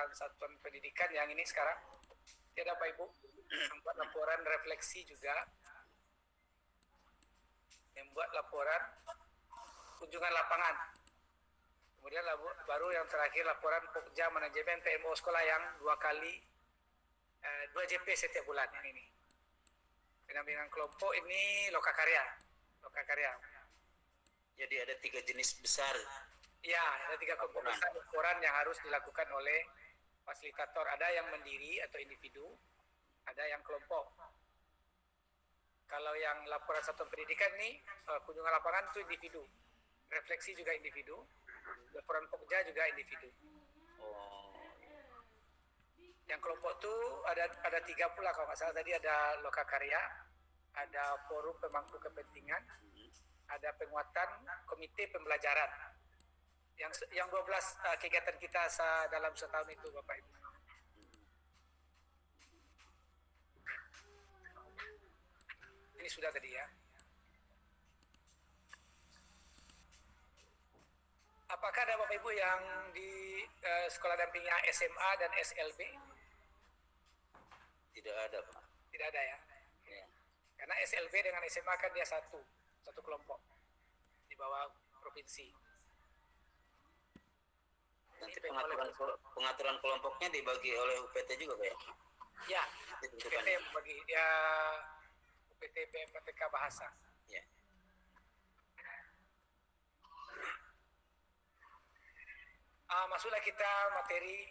laporan satuan pendidikan yang ini sekarang. Tidak Pak Ibu, membuat laporan refleksi juga, membuat laporan kunjungan lapangan. Kemudian baru yang terakhir laporan Pokja manajemen PMO sekolah yang 2 JP setiap bulan yang ini. Pendampingan kelompok ini lokakarya. Jadi ada 3 jenis besar. Ya, ada 3 kelompok besar laporan yang harus dilakukan oleh fasilitator. Ada yang mandiri atau individu, ada yang kelompok. Kalau yang laporan satuan pendidikan nih, kunjungan lapangan itu individu. Refleksi juga individu. Laporan Pokja juga individu. Yang kelompok itu ada 3 pula kalau nggak salah. Tadi ada lokakarya, ada forum pemangku kepentingan, ada penguatan komite pembelajaran. Yang 12 kegiatan kita dalam setahun itu Bapak Ibu. Ini sudah tadi ya. Apakah ada Bapak Ibu yang di sekolah dampingnya SMA dan SLB? Tidak ada, Pak. Tidak ada ya. Ya. Karena SLB dengan SMA kan dia satu kelompok di bawah provinsi. Nanti pengaturan kelompoknya dibagi oleh UPT juga, Pak ya? Ya, UPT bagi dia UPT PMPTK Bahasa. Ya. Masuklah kita materi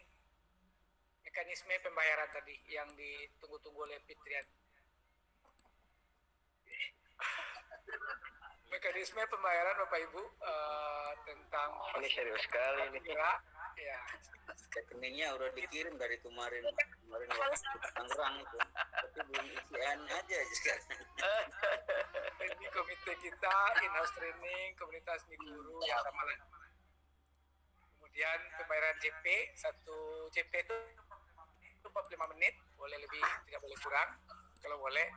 mekanisme pembayaran tadi yang ditunggu-tunggu oleh Fitrian. Mekanisme pembayaran Bapak Ibu tentang ini serius sekali ini. Ya. Rekeningnya udah dikirim dari kemarin waktu Tangerang itu, tapi belum isian aja sekarang. Ini komite kita in-house training komunitas guru yang sama lah. Kemudian pembayaran JP, 1 JP itu 45 menit, boleh lebih, tidak boleh kurang, kalau boleh.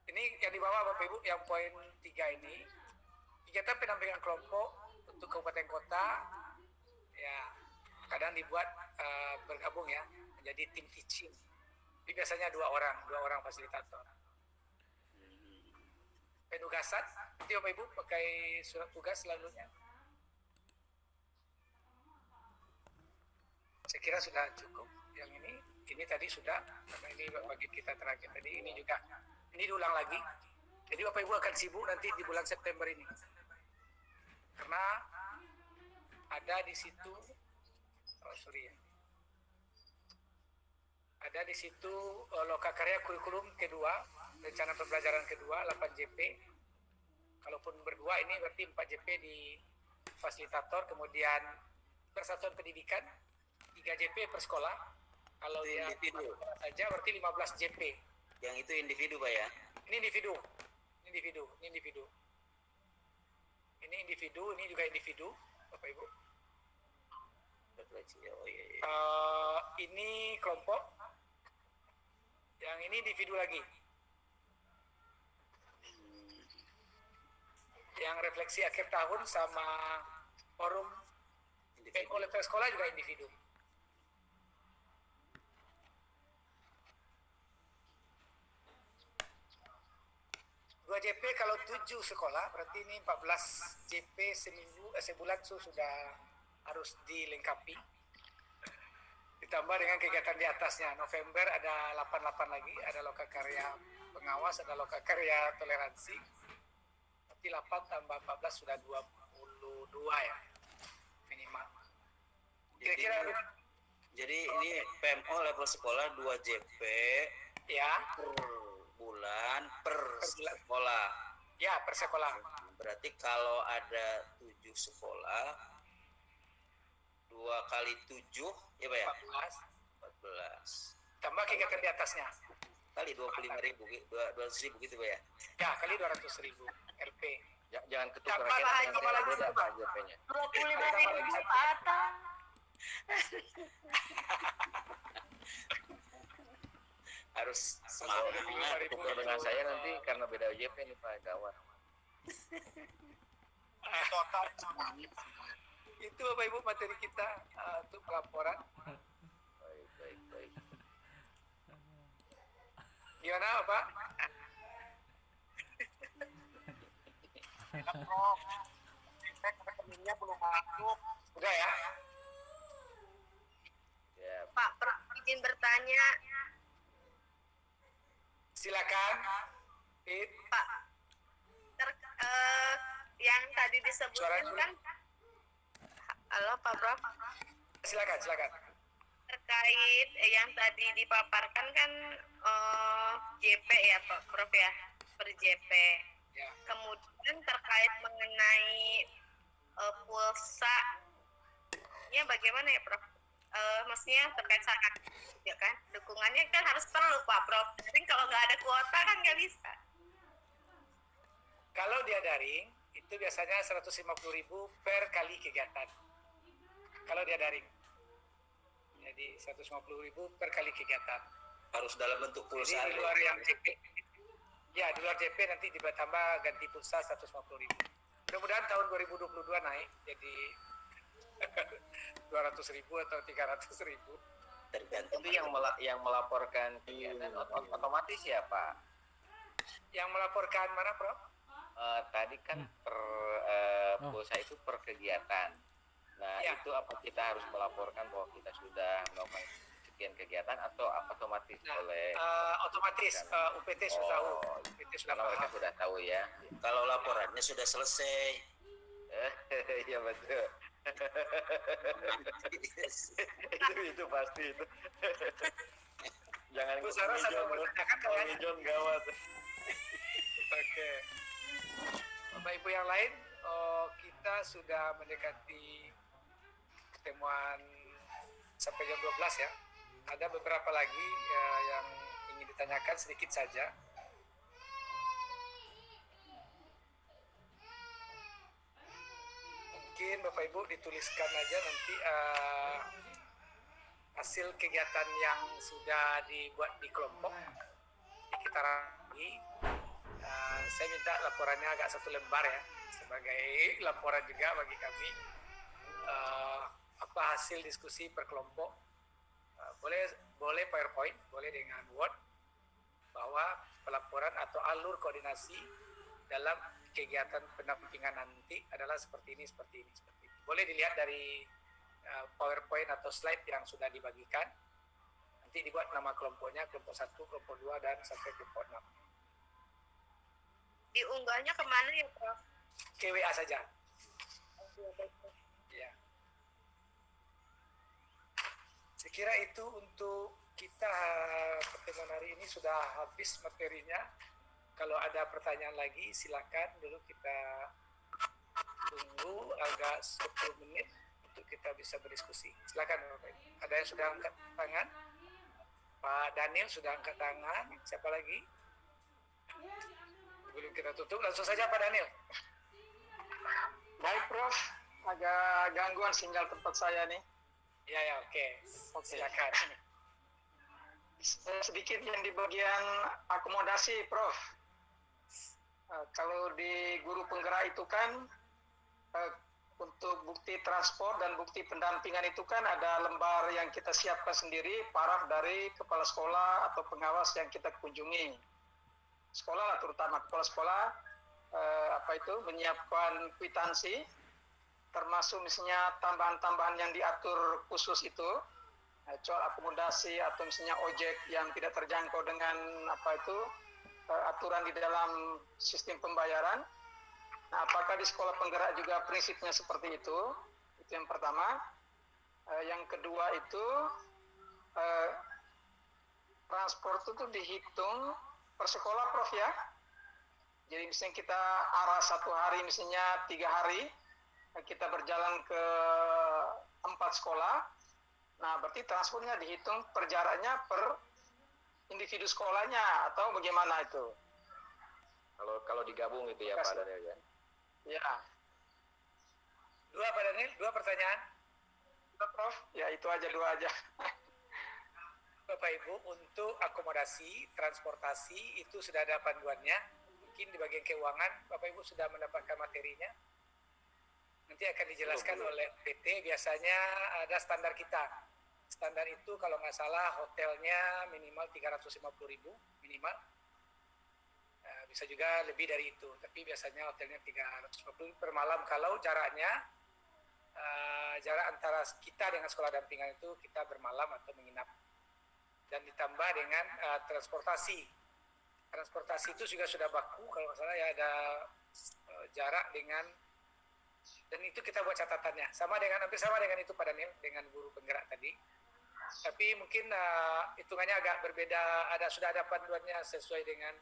Ini yang di bawah Bapak Ibu, yang poin 3 ini, kegiatan pendampingan kelompok untuk kabupaten kota, ya kadang dibuat bergabung ya, menjadi tim teaching. Ini biasanya 2 orang fasilitator. Penugasan, nanti Bapak Ibu pakai surat tugas selanjutnya. Saya kira sudah cukup. Yang ini tadi sudah, karena ini bagi kita terakhir tadi, ini juga, ini diulang lagi. Jadi Bapak Ibu akan sibuk nanti di bulan September ini. Karena ada di situ, ada di situ lokakarya kurikulum kedua, rencana pembelajaran kedua, 8 JP. Kalaupun berdua ini berarti 4 JP di fasilitator, kemudian persatuan pendidikan, 3 JP per sekolah. Kalau dia individu saja berarti 15 JP. Yang itu individu, Pak ya? Ini individu. Ini juga individu, Bapak Ibu. Oh, iya. Ini kelompok. Yang ini individu lagi. Yang refleksi akhir tahun sama forum PMO level sekolah juga individu. JP kalau 7 sekolah berarti ini 14 JP sebulan sudah harus dilengkapi. Ditambah dengan kegiatan di atasnya. November ada 88 lagi, ada lokakarya pengawas, ada lokakarya toleransi. Berarti 8 tambah 14 sudah 22 ya minimal. Kira-kira jadi ini PMO level sekolah 2 JP ya bulan per sekolah. Ya, per sekolah. Berarti kalau ada 7 sekolah 2 kali 7 ya Pak ya? 14. Tambah kegiatan di atasnya. Kali 25.000, 200.000 gitu Pak ya? Ya, kali 200.000 RP. Jangan ketukar lagi beda Pak JP-nya. 25.000 Pak Ata. Harus semangat. Tukar dengan saya nanti karena beda JP nih Pak, gawat. Itu Bapak Ibu materi kita untuk Gimana Pak? Rekeningnya belum masuk. Udah ya? Ya, Pak, izin bertanya, Silakan. It. Pak. Yang tadi disebutkan Suara- kan, halo Pak Prof, Silakan. terkait yang tadi dipaparkan kan JP ya Pak Prof ya, per JP. Ya. Kemudian terkait mengenai pulsa, ya bagaimana ya Prof? Maksudnya terkait sangat, ya kan? Dukungannya kan harus perlu Pak Prof. Tapi kalau nggak ada kuota kan nggak bisa. Kalau dia daring, itu biasanya 150.000 per kali kegiatan. Kalau dia daring. Jadi 150.000 per kali kegiatan. Harus dalam bentuk pulsa. Jadi di luar yang JP. Ya, di luar JP nanti ditambah ganti pulsa 150.000. Mudah-mudahan tahun 2022 naik jadi 200.000 atau 300.000. Tergantung. itu yang melaporkan kegiatan otomatis ya Pak. Yang melaporkan mana, Prof? Tadi kan per pulsa itu per kegiatan. Nah Ya. itu apa kita harus melaporkan bahwa kita sudah melakukan sekian kegiatan atau otomatis Nah, oleh otomatis UPT sudah tahu. UPT sudah karena mereka paham. sudah tahu ya. Kalau laporannya sudah selesai. Iya betul. itu pasti itu. Jangan Bu Sarah sambil menanyakan kayaknya. John gawat. Oke. Bapak Ibu yang lain, kita sudah mendekati pertemuan sampai jam 12 ya. Ada beberapa lagi yang ingin ditanyakan sedikit saja. Mungkin Bapak Ibu dituliskan aja nanti hasil kegiatan yang sudah dibuat di kelompok. Jadi kita lagi. Saya minta laporannya agak 1 lembar ya, sebagai laporan juga bagi kami. Apa hasil diskusi per kelompok? Boleh PowerPoint, boleh dengan Word, bahwa pelaporan atau alur koordinasi dalam kegiatan pendampingan nanti adalah seperti ini. Boleh dilihat dari PowerPoint atau slide yang sudah dibagikan. Nanti dibuat nama kelompoknya, kelompok 1, kelompok 2, dan sampai kelompok 6. Diunggahnya kemana ya Prof? Ke WA saja. Ya. Saya kira itu untuk kita pertemuan hari ini sudah habis materinya. Kalau ada pertanyaan lagi silakan, dulu kita tunggu agak 10 menit untuk kita bisa berdiskusi. Silakan Bapak. Ada yang sudah angkat tangan? Pak Daniel sudah angkat tangan. Siapa lagi? Belum kita tutup, langsung saja Pak Daniel. Baik Prof, agak gangguan sinyal tempat saya nih. Ya, oke. Silakan. Sedikit yang di bagian akomodasi Prof. Kalau di guru penggerak itu kan untuk bukti transport dan bukti pendampingan itu kan ada lembar yang kita siapkan sendiri, paraf dari kepala sekolah atau pengawas yang kita kunjungi. Sekolah lah, terutama kepala sekolah menyiapkan kwitansi, termasuk misalnya tambahan-tambahan yang diatur khusus itu, soal akomodasi atau misalnya ojek yang tidak terjangkau dengan aturan di dalam sistem pembayaran. Nah, apakah di sekolah penggerak juga prinsipnya seperti itu? Itu yang pertama. Yang kedua itu transport itu dihitung per sekolah Prof ya. Jadi misalnya kita arah 1 hari, misalnya 3 hari, kita berjalan ke 4 sekolah. Nah berarti transportnya dihitung per jaraknya per individu sekolahnya atau bagaimana itu? Kalau digabung itu ya Pak Daniel ya. Ya. 2 Pak Daniel, 2 pertanyaan. Prof, ya itu aja 2 aja. Bapak Ibu, untuk akomodasi, transportasi itu sudah ada panduannya. Mungkin di bagian keuangan Bapak Ibu sudah mendapatkan materinya. Nanti akan dijelaskan oleh PT. Biasanya ada standar kita. Standar itu kalau nggak salah hotelnya minimal 350.000 minimal. Bisa juga lebih dari itu, tapi biasanya hotelnya 350 per malam kalau jaraknya jarak antara kita dengan sekolah dampingan itu kita bermalam atau menginap. Dan ditambah dengan transportasi itu juga sudah baku kalau nggak salah ya, ada jarak dengan, dan itu kita buat catatannya hampir sama dengan itu Pak Daniel, dengan guru penggerak tadi, tapi mungkin hitungannya agak berbeda, sudah ada panduannya sesuai dengan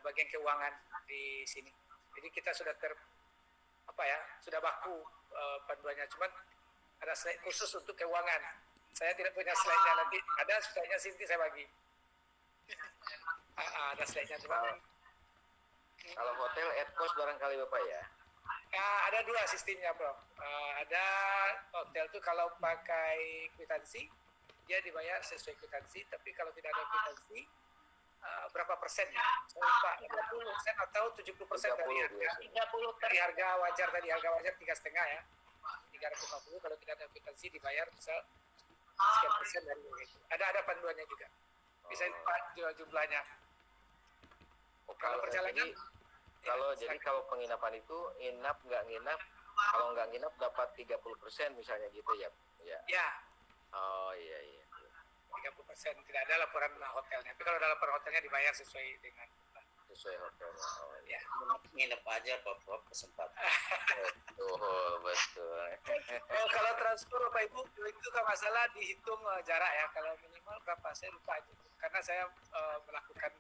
bagian keuangan di sini. Jadi kita sudah sudah baku panduannya, cuman ada slide khusus untuk keuangan. Saya tidak punya slide-nya, nanti ada slide-nya Sinti saya bagi. Ada slide-nya cuman. Kalau hotel at cost barangkali Bapak ya? Ada dua sistemnya, Bro. Ada hotel tuh kalau pakai kwitansi, dia dibayar sesuai kwitansi, tapi kalau tidak ada kwitansi, berapa persen ya? Saya lupa, 50% atau 70% dari harga wajar tadi, harga wajar 3,5 ya. 350 kalau tidak ada kwitansi dibayar misal sekian persen dari itu. Ada panduannya juga. Bisa lupa jumlahnya. Kalau perjalanan kalau penginapan itu nginap nggak nginap, kalau nggak nginap dapat 30% misalnya gitu ya? Ya. Oh iya. 30% tidak ada laporan hotelnya. Tapi kalau ada laporan hotelnya dibayar sesuai dengan hotelnya. Oh, ya. Nginep aja Prof kesempatan. Betul. Kalau transport Bapak Ibu itu kalau masalah dihitung jarak ya. Kalau minimal berapa saya lupa itu. Karena saya melakukan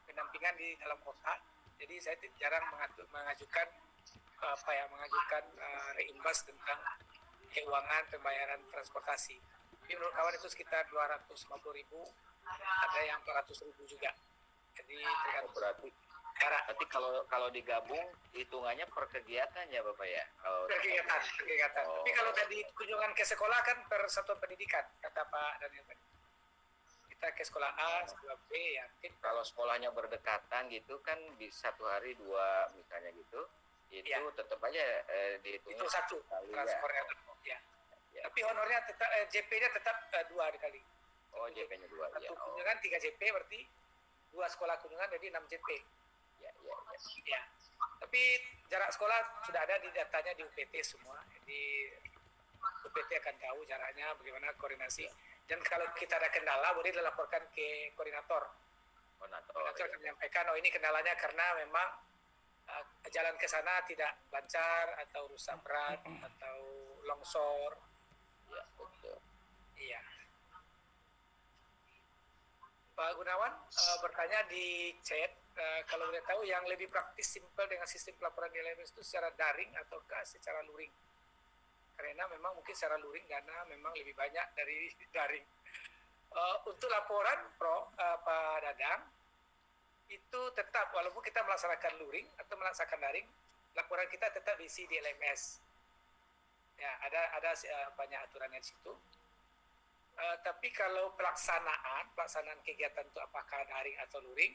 pendampingan di dalam kota. Jadi saya jarang mengajukan reimbas tentang keuangan pembayaran transportasi. Tapi menurut kawan itu sekitar 250.000, ada yang 400.000 juga. Jadi tergantung berarti kalau digabung hitungannya per kegiatan ya Bapak ya? Per kegiatan. Tapi kalau tadi kunjungan ke sekolah kan per satuan pendidikan, kata Pak Daniel tadi. Kita ke sekolah A, sekolah B ya. Kalau sekolahnya berdekatan gitu kan di satu hari 2 misalnya gitu, itu tetap aja dihitungnya itu satu transportnya ya. Tapi honornya tetap JP-nya tetap 2 dikali. Oh, JP-nya 2 ya. Satu kunjungan 3 JP berarti 2 sekolah kunjungan jadi 6 JP. Ya. Tapi jarak sekolah sudah ada di datanya di UPT semua. Jadi UPT akan tahu jaraknya bagaimana koordinasi. Dan kalau kita ada kendala boleh dilaporkan ke koordinator. Koordinator akan menyampaikan ini kendalanya karena memang jalan ke sana tidak lancar atau rusak berat atau longsor. Ya, betul. Iya. Pak Gunawan bertanya di chat, kalau boleh tahu yang lebih praktis simpel dengan sistem pelaporan di LMS itu secara daring ataukah secara luring? Karena memang mungkin secara luring dana memang lebih banyak dari daring. Untuk laporan Pak Dadang, itu tetap walaupun kita melaksanakan luring atau melaksanakan daring, laporan kita tetap diisi di LMS. Ya, ada banyak aturannya di situ. Tapi kalau pelaksanaan kegiatan itu apakah daring atau luring,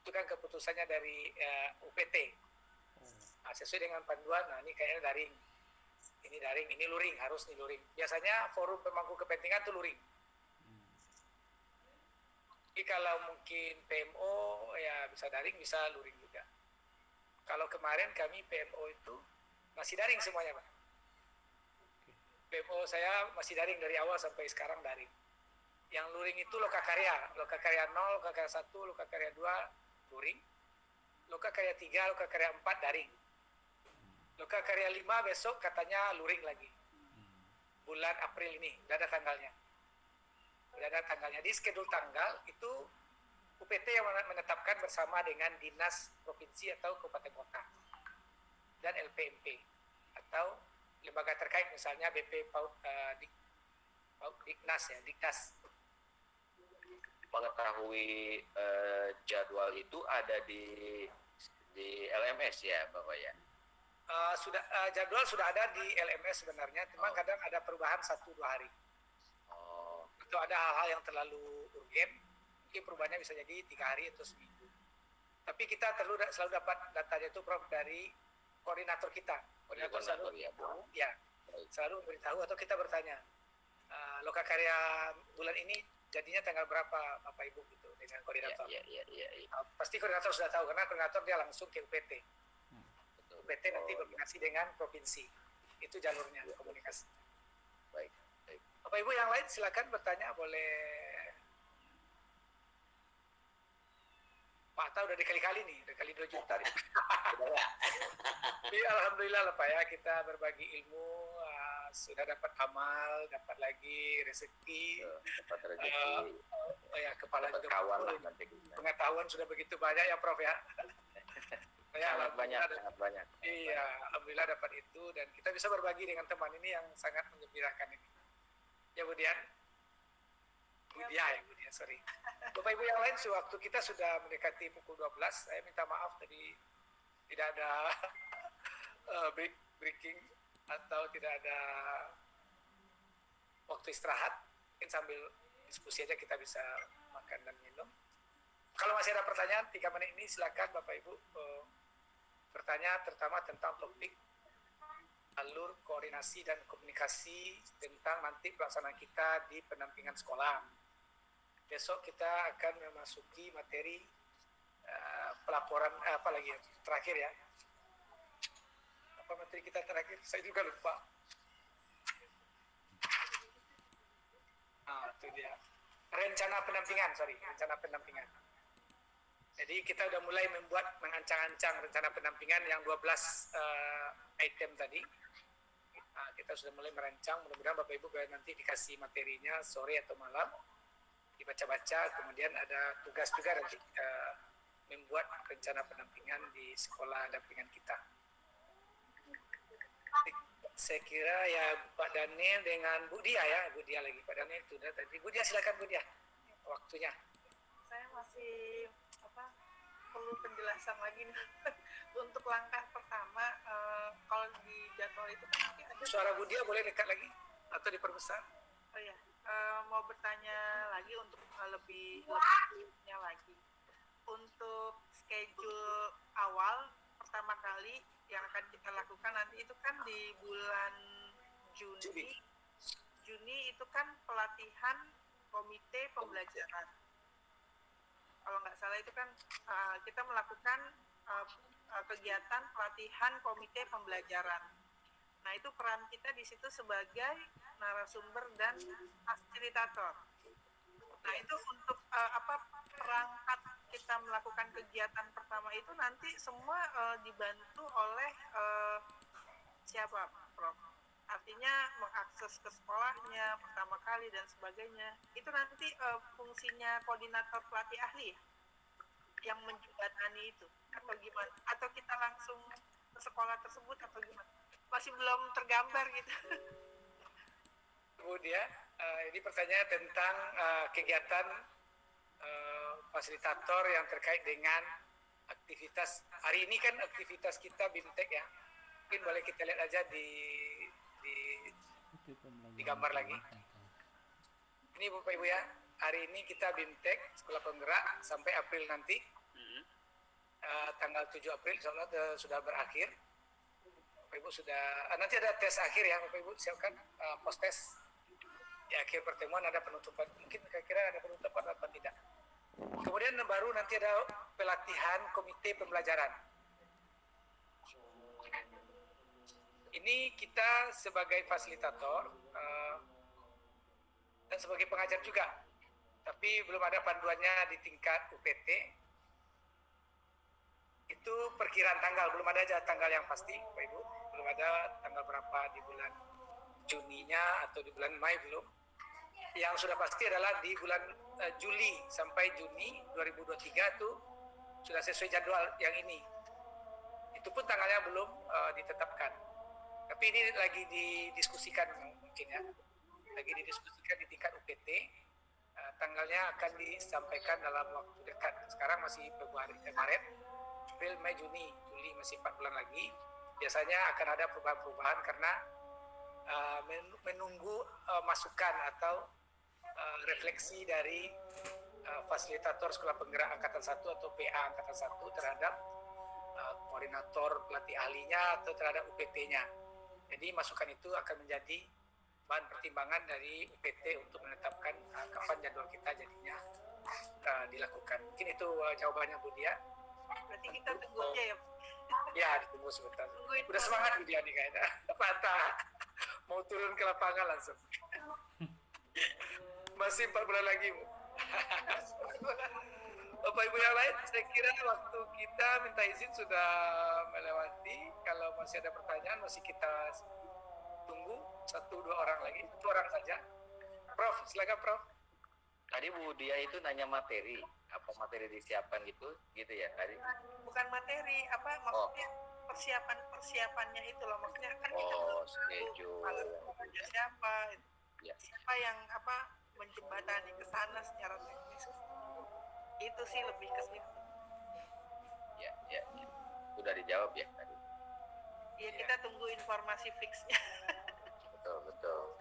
itu kan keputusannya dari UPT. Sesuai dengan panduan, ini kayaknya daring. Ini daring, ini luring, harus nih luring. Biasanya forum pemangku kepentingan itu luring. Tapi kalau mungkin PMO ya bisa daring, bisa luring juga. Kalau kemarin kami PMO itu masih daring semuanya, Pak. PMO saya masih daring dari awal sampai sekarang daring. Yang luring itu lokakarya 0, lokakarya 1, lokakarya 2 luring. Lokakarya 3, lokakarya 4 daring. Lokakarya 5 besok katanya luring lagi. Bulan April ini, udah ada tanggalnya. Di schedule tanggal itu UPT yang menetapkan bersama dengan dinas provinsi atau kabupaten kota dan LPMP atau lembaga terkait misalnya BP Diknas ya, Diknas. Mengetahui jadwal itu ada di LMS ya Bapak ya? Jadwal sudah ada di LMS sebenarnya, cuma kadang ada perubahan 1-2 hari. Atau ada hal-hal yang terlalu urgen, mungkin perubahannya bisa jadi 3 hari atau seminggu. Tapi kita selalu dapat datanya itu Prof dari koordinator kita. Koordinator selalu selalu memberitahu atau kita bertanya, lokakarya bulan ini jadinya tanggal berapa Bapak Ibu gitu dengan koordinator. Iya. Pasti koordinator sudah tahu karena koordinator dia langsung ke UPT. Betul. UPT nanti berkoordinasi dengan provinsi. Itu jalurnya komunikasi. Baik. Bapak Ibu yang lain silakan bertanya, boleh. Pak Atta udah dikali-kali nih, udah kali 2 juta nih. Iya, alhamdulillah lah Pak ya, kita berbagi ilmu, sudah dapat amal, dapat lagi rezeki, Dapat rezeki, ya kepala dapat juga kawan lah betul. nanti kita. Pengetahuan sudah begitu banyak ya Prof ya. Ya, Sangat banyak, alhamdulillah sangat banyak. Iya, alhamdulillah dapat itu dan kita bisa berbagi dengan teman ini yang sangat menggembirakan ini. Ya Budian, sorry. Bapak Ibu yang lain, sewaktu kita sudah mendekati pukul 12, saya minta maaf tadi tidak ada breaking atau tidak ada waktu istirahat. Mungkin sambil diskusi aja kita bisa makan dan minum. Kalau masih ada pertanyaan 3 menit ini silakan Bapak Ibu bertanya, terutama tentang topik alur koordinasi dan komunikasi tentang nanti pelaksanaan kita di pendampingan sekolah. Besok kita akan memasuki materi pelaporan apa lagi ya, terakhir ya. Apa materi kita terakhir? Saya juga lupa. Itu dia. Rencana pendampingan. Jadi kita udah mulai mengancang-ancang rencana pendampingan yang 12 item tadi. Kita sudah mulai merancang, mudah-mudahan Bapak Ibu nanti dikasih materinya sore atau malam, dibaca-baca, kemudian ada tugas juga nanti kita membuat rencana pendampingan di sekolah dampingan kita. Saya kira ya Pak Daniel dengan Bu Dia ya, Bu Dia lagi, Pak Daniel itu tadi. Bu Dia silakan Bu Dia, waktunya. Saya masih perlu penjelasan lagi nih. Untuk langkah pertama, kalau di jadwal itu kan nanti ada Suara Bu Dia boleh dekat lagi atau diperbesar? Oh ya, mau bertanya lagi untuk lebihnya lagi. Untuk schedule awal pertama kali yang akan kita lakukan nanti itu kan di bulan Juni itu kan pelatihan komite pembelajaran. Kalau nggak salah itu kan kita melakukan kegiatan pelatihan komite pembelajaran. Nah itu peran kita di situ sebagai narasumber dan fasilitator. Nah itu untuk perangkat kita melakukan kegiatan pertama itu nanti semua dibantu oleh siapa, Prof? Artinya mengakses ke sekolahnya pertama kali dan sebagainya. Itu nanti fungsinya koordinator pelatih ahli yang menjembatani itu atau gimana? Atau kita langsung ke sekolah tersebut atau gimana? Masih belum tergambar gitu. Kemudian ini pertanyaan tentang kegiatan fasilitator yang terkait dengan aktivitas hari ini kan aktivitas kita BIMTEK ya. Mungkin boleh kita lihat aja di gambar lagi. Ini Bapak Ibu ya, hari ini kita BIMTEK Sekolah Penggerak sampai April nanti. Tanggal 7 April insyaallah sudah berakhir. Bapak Ibu sudah nanti ada tes akhir ya Bapak Ibu, siapkan post tes. Di akhir pertemuan ada penutupan, mungkin kira-kira ada penutupan apa tidak. Kemudian baru nanti ada pelatihan komite pembelajaran. Ini kita sebagai fasilitator dan sebagai pengajar juga, tapi belum ada panduannya di tingkat UPT. Itu perkiraan tanggal, belum ada aja tanggal yang pasti, Bapak Ibu. Belum ada tanggal berapa di bulan Juninya atau di bulan Mei belum. Yang sudah pasti adalah di bulan Juli sampai Juni 2023 itu sudah sesuai jadwal yang ini. Itu pun tanggalnya belum ditetapkan. Tapi ini lagi didiskusikan mungkin ya. Lagi didiskusikan di tingkat UPT. Tanggalnya akan disampaikan dalam waktu dekat. Sekarang masih Maret, April, Mei, Juni, Juli masih 4 bulan lagi. Biasanya akan ada perubahan-perubahan karena menunggu masukan atau refleksi dari fasilitator Sekolah Penggerak Angkatan 1 atau PA Angkatan 1 terhadap koordinator pelatih ahlinya atau terhadap UPT-nya. Jadi masukan itu akan menjadi bahan pertimbangan dari UPT untuk menetapkan kapan jadwal kita jadinya dilakukan. Mungkin itu jawabannya Bu Dia. Berarti kita tunggu aja ya. Ya, ditunggu sebentar. Tungguin Udah semangat Bu Dia nih kayaknya. Patah. Mau turun ke lapangan langsung. Masih 4 bulan lagi, Bu. Bapak Ibu yang lain, saya kira waktu kita minta izin sudah melewati. Kalau masih ada pertanyaan, masih kita tunggu 1-2 orang lagi. 1 orang saja. Prof, silakan Prof. Tadi Bu Dia itu nanya materi, apa materi disiapkan gitu ya tadi. bukan materi, apa maksudnya persiapannya itu loh, maksudnya kan kita Oh, belum tahu schedule. alat bekerja siapa, Ya. siapa yang menjembatani ke sana secara teknis. Itu sih lebih ke situ. Ya. Sudah dijawab ya tadi. Ya kita tunggu informasi fixnya. Betul.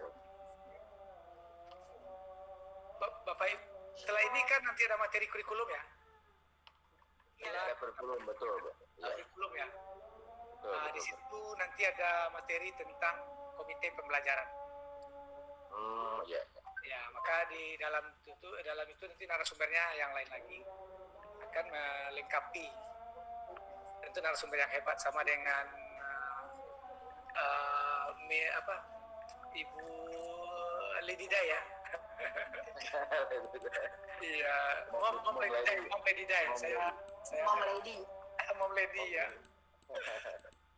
Bapak Ibu, setelah ini kan nanti ada materi kurikulum ya? Ada kurikulum, betul. Ya, Kurikulum ya. betul. Di situ nanti ada materi tentang komite pembelajaran. Ya. Ya, maka di dalam itu nanti narasumbernya yang lain lagi akan melengkapi. Tentu narasumber yang hebat sama dengan Ibu Ledida ya. Iya, Mom Ledida ya. Saya Mom Ledi ya.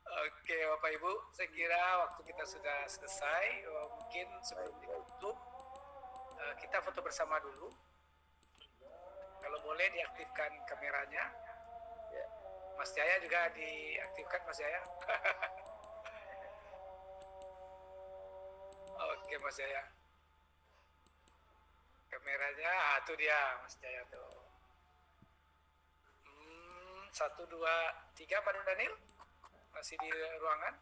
Oke, Bapak Ibu, saya kira waktu kita sudah selesai. Mungkin sebelum ditutup kita foto bersama dulu. Kalau boleh diaktifkan kameranya. Ya. Mas Jaya juga diaktifkan, Mas Jaya. Oke, Mas Jaya. Kameranya, itu dia Mas Jaya tuh. 1, 2, 3 Pak Daniel. Masih di ruangan.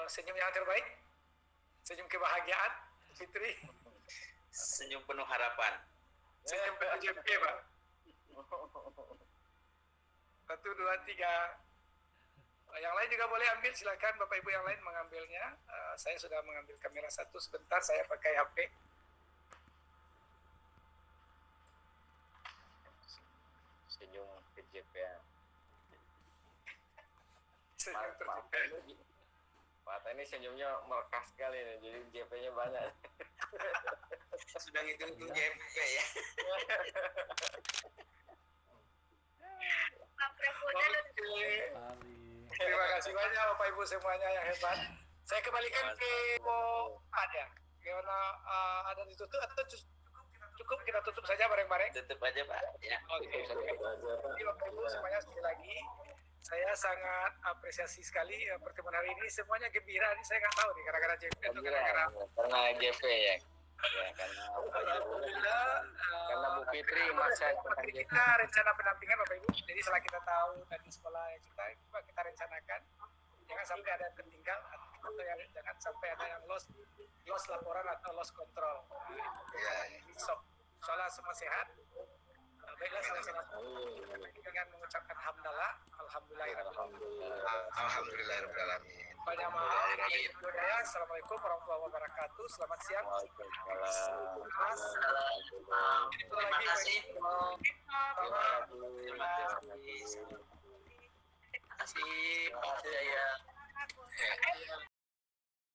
Senyum yang terbaik. Senyum kebahagiaan, Fitri. Senyum penuh harapan. Senyum PJP, Pak. 1, 2, 3. Yang lain juga boleh ambil, silakan Bapak Ibu yang lain mengambilnya. Saya sudah mengambil kamera 1 sebentar, saya pakai HP. Senyum kejepean. Senyum Pak terjepit. ini senyumnya melekas sekali nih, jadi JP-nya banyak. Sudah ngitung-ngitung JP ya. Pak Prabowo Oke. Terima kasih banyak Bapak Ibu semuanya yang hebat. Saya kembalikan ke ada. Gimana ada ditutup atau cukup kita tutup saja bareng-bareng? Tutup aja Pak. Ya. Oke. Jadi Bapak Ibu semuanya sekali lagi saya sangat apresiasi sekali pertemuan hari ini, semuanya gembira. Ini saya nggak tahu nih gara-gara JP atau gara-gara Karena JP ya. Ya, karena Bu Fitri masa materi kita rencana pendampingan Bapak Ibu. Jadi setelah kita tahu tadi sekolah yang kita rencanakan, jangan sampai ada yang tertinggal atau jangan sampai ada yang lost laporan atau lost control. Soalnya semua sehat. Baiklah, sama-sama dengan mengucapkan hamdalah, alhamdulillahirrahmanirrahim. Banyak maaf, Assalamualaikum warahmatullahi wabarakatuh. Selamat siang. Terima kasih. Terima kasih. Terima kasih Pak Jaya.